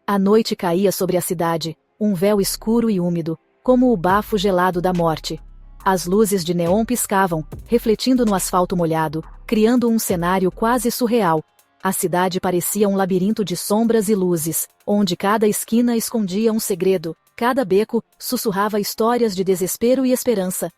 A noite caía sobre a cidade, um véu escuro e úmido, como o bafo gelado da morte. As luzes de neon piscavam, refletindo no asfalto molhado, criando um cenário quase surreal. A cidade parecia um labirinto de sombras e luzes, onde cada esquina escondia um segredo, cada beco sussurrava histórias de desespero e esperança.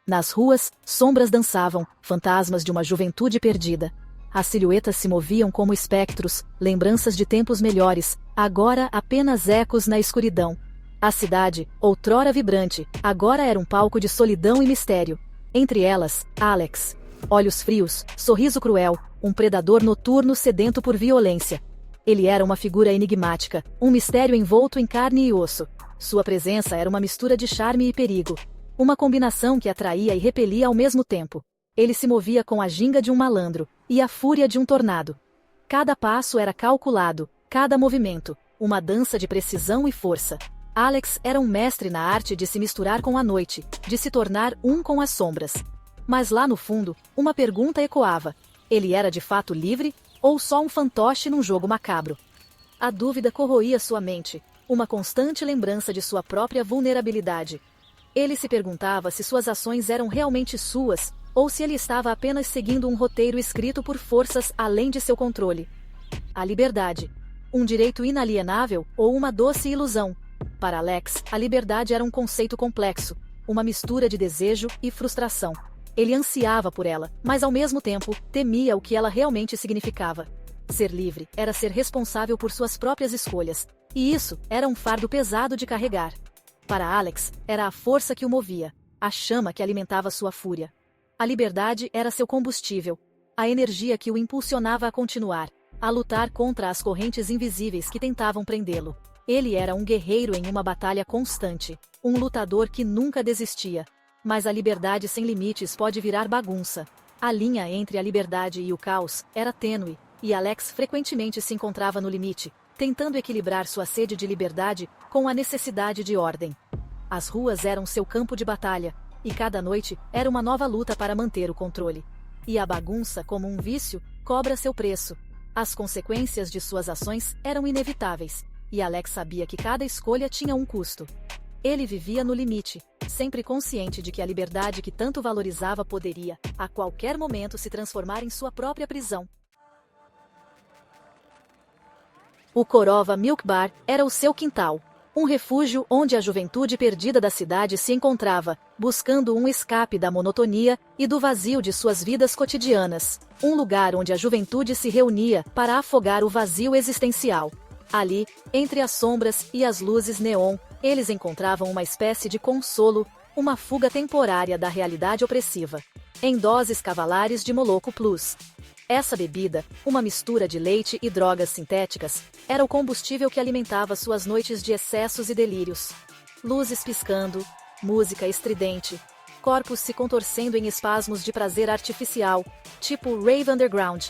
Nas ruas, sombras dançavam, fantasmas de uma juventude perdida. As silhuetas se moviam como espectros, lembranças de tempos melhores, agora apenas ecos na escuridão. A cidade, outrora vibrante, agora era um palco de solidão e mistério. Entre elas, Alex. Olhos frios, sorriso cruel, um predador noturno sedento por violência. Ele era uma figura enigmática, um mistério envolto em carne e osso. Sua presença era uma mistura de charme e perigo. Uma combinação que atraía e repelia ao mesmo tempo. Ele se movia com a ginga de um malandro e a fúria de um tornado. Cada passo era calculado, cada movimento, uma dança de precisão e força. Alex era um mestre na arte de se misturar com a noite, de se tornar um com as sombras. Mas lá no fundo, uma pergunta ecoava. Ele era de fato livre, ou só um fantoche num jogo macabro? A dúvida corroía sua mente, uma constante lembrança de sua própria vulnerabilidade. Ele se perguntava se suas ações eram realmente suas, ou se ele estava apenas seguindo um roteiro escrito por forças além de seu controle. A liberdade. Um direito inalienável ou uma doce ilusão? Para Alex, a liberdade era um conceito complexo, uma mistura de desejo e frustração. Ele ansiava por ela, mas ao mesmo tempo, temia o que ela realmente significava. Ser livre era ser responsável por suas próprias escolhas, e isso era um fardo pesado de carregar. Para Alex, era a força que o movia, a chama que alimentava sua fúria. A liberdade era seu combustível, a energia que o impulsionava a continuar, a lutar contra as correntes invisíveis que tentavam prendê-lo. Ele era um guerreiro em uma batalha constante, um lutador que nunca desistia. Mas a liberdade sem limites pode virar bagunça. A linha entre a liberdade e o caos era tênue, e Alex frequentemente se encontrava no limite, tentando equilibrar sua sede de liberdade com a necessidade de ordem. As ruas eram seu campo de batalha, e cada noite era uma nova luta para manter o controle. E a bagunça, como um vício, cobra seu preço. As consequências de suas ações eram inevitáveis, e Alex sabia que cada escolha tinha um custo. Ele vivia no limite, sempre consciente de que a liberdade que tanto valorizava poderia, a qualquer momento, se transformar em sua própria prisão. O Korova Milk Bar era o seu quintal. Um refúgio onde a juventude perdida da cidade se encontrava, buscando um escape da monotonia e do vazio de suas vidas cotidianas. Um lugar onde a juventude se reunia para afogar o vazio existencial. Ali, entre as sombras e as luzes neon, eles encontravam uma espécie de consolo, uma fuga temporária da realidade opressiva. Em doses cavalares de Moloco Plus. Essa bebida, uma mistura de leite e drogas sintéticas, era o combustível que alimentava suas noites de excessos e delírios. Luzes piscando, música estridente, corpos se contorcendo em espasmos de prazer artificial, tipo rave underground.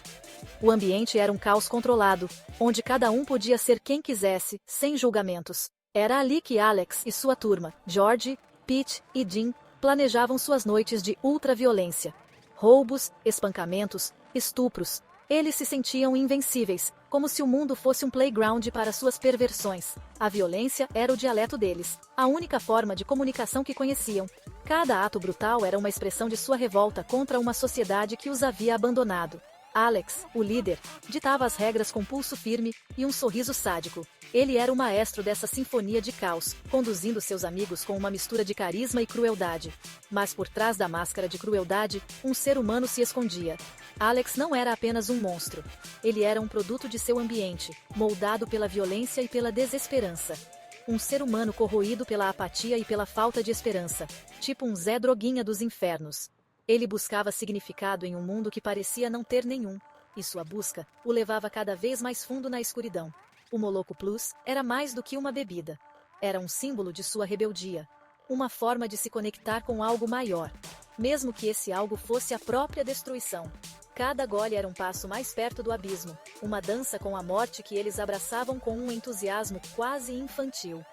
O ambiente era um caos controlado, onde cada um podia ser quem quisesse, sem julgamentos. Era ali que Alex e sua turma, George, Pete e Jim, planejavam suas noites de ultraviolência. Roubos, espancamentos, estupros. Eles se sentiam invencíveis, como se o mundo fosse um playground para suas perversões. A violência era o dialeto deles, a única forma de comunicação que conheciam. Cada ato brutal era uma expressão de sua revolta contra uma sociedade que os havia abandonado. Alex, o líder, ditava as regras com pulso firme e um sorriso sádico. Ele era o maestro dessa sinfonia de caos, conduzindo seus amigos com uma mistura de carisma e crueldade. Mas por trás da máscara de crueldade, um ser humano se escondia. Alex não era apenas um monstro. Ele era um produto de seu ambiente, moldado pela violência e pela desesperança. Um ser humano corroído pela apatia e pela falta de esperança, tipo um Zé Droguinha dos infernos. Ele buscava significado em um mundo que parecia não ter nenhum, e sua busca o levava cada vez mais fundo na escuridão. O Moloco Plus era mais do que uma bebida. Era um símbolo de sua rebeldia, uma forma de se conectar com algo maior, mesmo que esse algo fosse a própria destruição. Cada gole era um passo mais perto do abismo, uma dança com a morte que eles abraçavam com um entusiasmo quase infantil.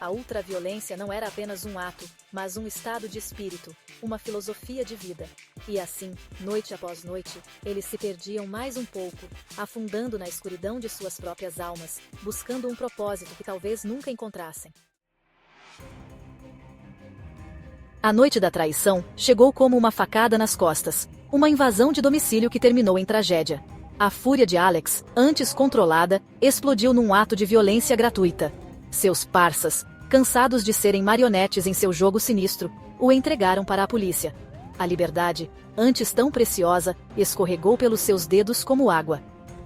A ultraviolência não era apenas um ato, mas um estado de espírito, uma filosofia de vida. E assim, noite após noite, eles se perdiam mais um pouco, afundando na escuridão de suas próprias almas, buscando um propósito que talvez nunca encontrassem. A noite da traição chegou como uma facada nas costas, uma invasão de domicílio que terminou em tragédia. A fúria de Alex, antes controlada, explodiu num ato de violência gratuita. Seus parças, cansados de serem marionetes em seu jogo sinistro, o entregaram para a polícia. A liberdade, antes tão preciosa, escorregou pelos seus dedos como água.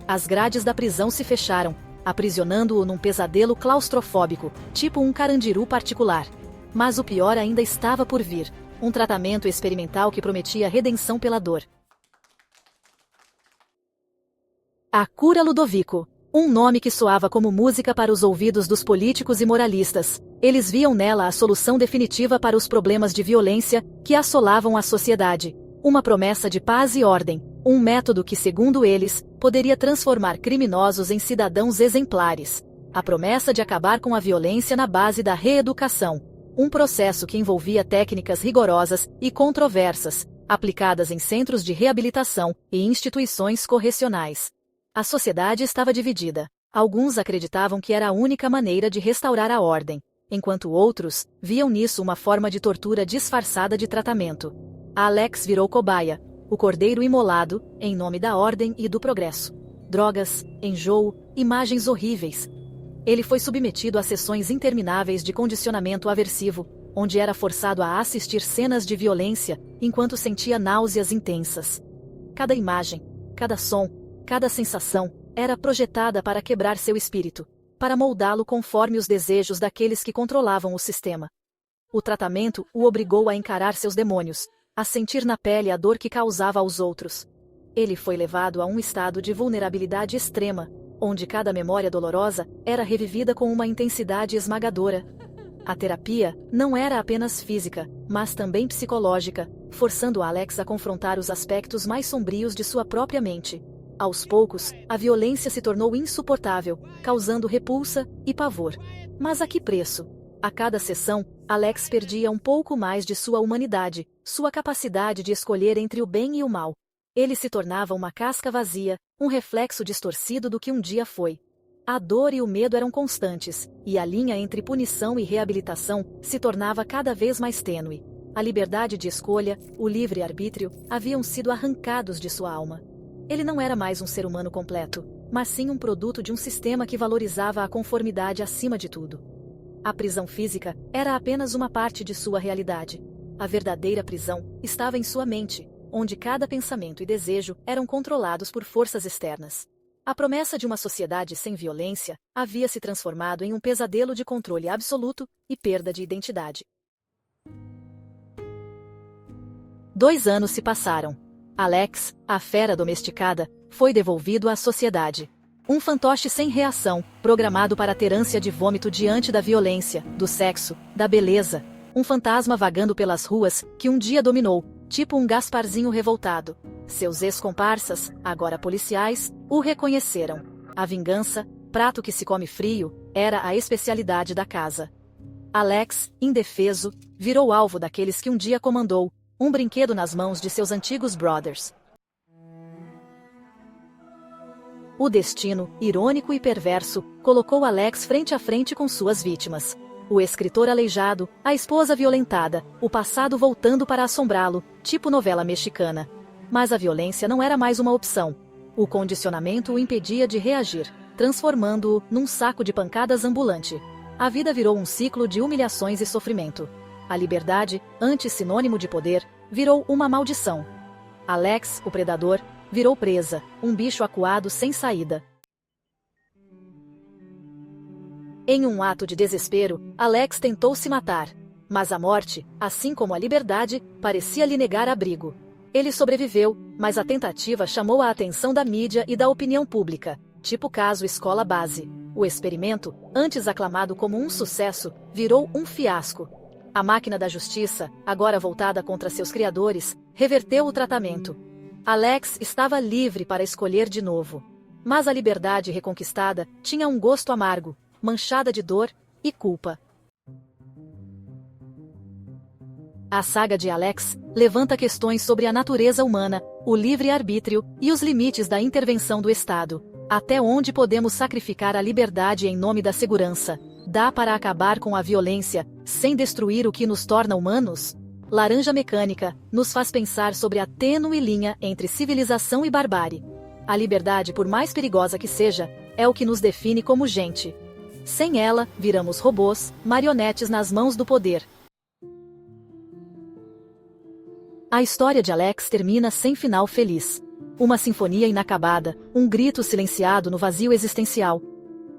As grades da prisão se fecharam, aprisionando-o num pesadelo claustrofóbico, tipo um carandiru particular. Mas o pior ainda estava por vir, um tratamento experimental que prometia redenção pela dor. A cura Ludovico. Um nome que soava como música para os ouvidos dos políticos e moralistas. Eles viam nela a solução definitiva para os problemas de violência que assolavam a sociedade. Uma promessa de paz e ordem. Um método que, segundo eles, poderia transformar criminosos em cidadãos exemplares. A promessa de acabar com a violência na base da reeducação. Um processo que envolvia técnicas rigorosas e controversas, aplicadas em centros de reabilitação e instituições correcionais. A sociedade estava dividida. Alguns acreditavam que era a única maneira de restaurar a ordem, enquanto outros viam nisso uma forma de tortura disfarçada de tratamento. Alex virou cobaia, o cordeiro imolado, em nome da ordem e do progresso. Drogas, enjoo, imagens horríveis. Ele foi submetido a sessões intermináveis de condicionamento aversivo, onde era forçado a assistir cenas de violência enquanto sentia náuseas intensas. Cada imagem, cada som, cada sensação era projetada para quebrar seu espírito, para moldá-lo conforme os desejos daqueles que controlavam o sistema. O tratamento o obrigou a encarar seus demônios, a sentir na pele a dor que causava aos outros. Ele foi levado a um estado de vulnerabilidade extrema, onde cada memória dolorosa era revivida com uma intensidade esmagadora. A terapia não era apenas física, mas também psicológica, forçando Alex a confrontar os aspectos mais sombrios de sua própria mente. Aos poucos, a violência se tornou insuportável, causando repulsa e pavor. Mas a que preço? A cada sessão, Alex perdia um pouco mais de sua humanidade, sua capacidade de escolher entre o bem e o mal. Ele se tornava uma casca vazia, um reflexo distorcido do que um dia foi. A dor e o medo eram constantes, e a linha entre punição e reabilitação se tornava cada vez mais tênue. A liberdade de escolha, o livre-arbítrio, haviam sido arrancados de sua alma. Ele não era mais um ser humano completo, mas sim um produto de um sistema que valorizava a conformidade acima de tudo. A prisão física era apenas uma parte de sua realidade. A verdadeira prisão estava em sua mente, onde cada pensamento e desejo eram controlados por forças externas. A promessa de uma sociedade sem violência havia se transformado em um pesadelo de controle absoluto e perda de identidade. 2 anos se passaram. Alex, a fera domesticada, foi devolvido à sociedade. Um fantoche sem reação, programado para ter ânsia de vômito diante da violência, do sexo, da beleza. Um fantasma vagando pelas ruas que um dia dominou, tipo um Gasparzinho revoltado. Seus ex-comparsas, agora policiais, o reconheceram. A vingança, prato que se come frio, era a especialidade da casa. Alex, indefeso, virou alvo daqueles que um dia comandou, um brinquedo nas mãos de seus antigos brothers. O destino, irônico e perverso, colocou Alex frente a frente com suas vítimas. O escritor aleijado, a esposa violentada, o passado voltando para assombrá-lo, tipo novela mexicana. Mas a violência não era mais uma opção. O condicionamento o impedia de reagir, transformando-o num saco de pancadas ambulante. A vida virou um ciclo de humilhações e sofrimento. A liberdade, antes sinônimo de poder, virou uma maldição. Alex, o predador, virou presa, um bicho acuado sem saída. Em um ato de desespero, Alex tentou se matar. Mas a morte, assim como a liberdade, parecia lhe negar abrigo. Ele sobreviveu, mas a tentativa chamou a atenção da mídia e da opinião pública, tipo caso Escola Base. O experimento, antes aclamado como um sucesso, virou um fiasco. A máquina da justiça, agora voltada contra seus criadores, reverteu o tratamento. Alex estava livre para escolher de novo. Mas a liberdade reconquistada tinha um gosto amargo, manchada de dor e culpa. A saga de Alex levanta questões sobre a natureza humana, o livre-arbítrio e os limites da intervenção do Estado. Até onde podemos sacrificar a liberdade em nome da segurança? Dá para acabar com a violência, sem destruir o que nos torna humanos? Laranja Mecânica nos faz pensar sobre a tênue linha entre civilização e barbárie. A liberdade, por mais perigosa que seja, é o que nos define como gente. Sem ela, viramos robôs, marionetes nas mãos do poder. A história de Alex termina sem final feliz. Uma sinfonia inacabada, um grito silenciado no vazio existencial.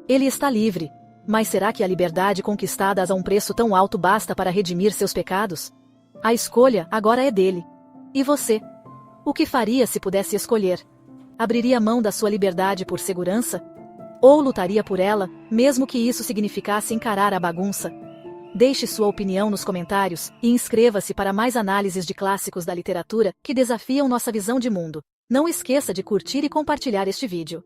Ele está livre, mas será que a liberdade conquistada a um preço tão alto basta para redimir seus pecados? A escolha agora é dele. E você? O que faria se pudesse escolher? Abriria mão da sua liberdade por segurança? Ou lutaria por ela, mesmo que isso significasse encarar a bagunça? Deixe sua opinião nos comentários e inscreva-se para mais análises de clássicos da literatura que desafiam nossa visão de mundo. Não esqueça de curtir e compartilhar este vídeo.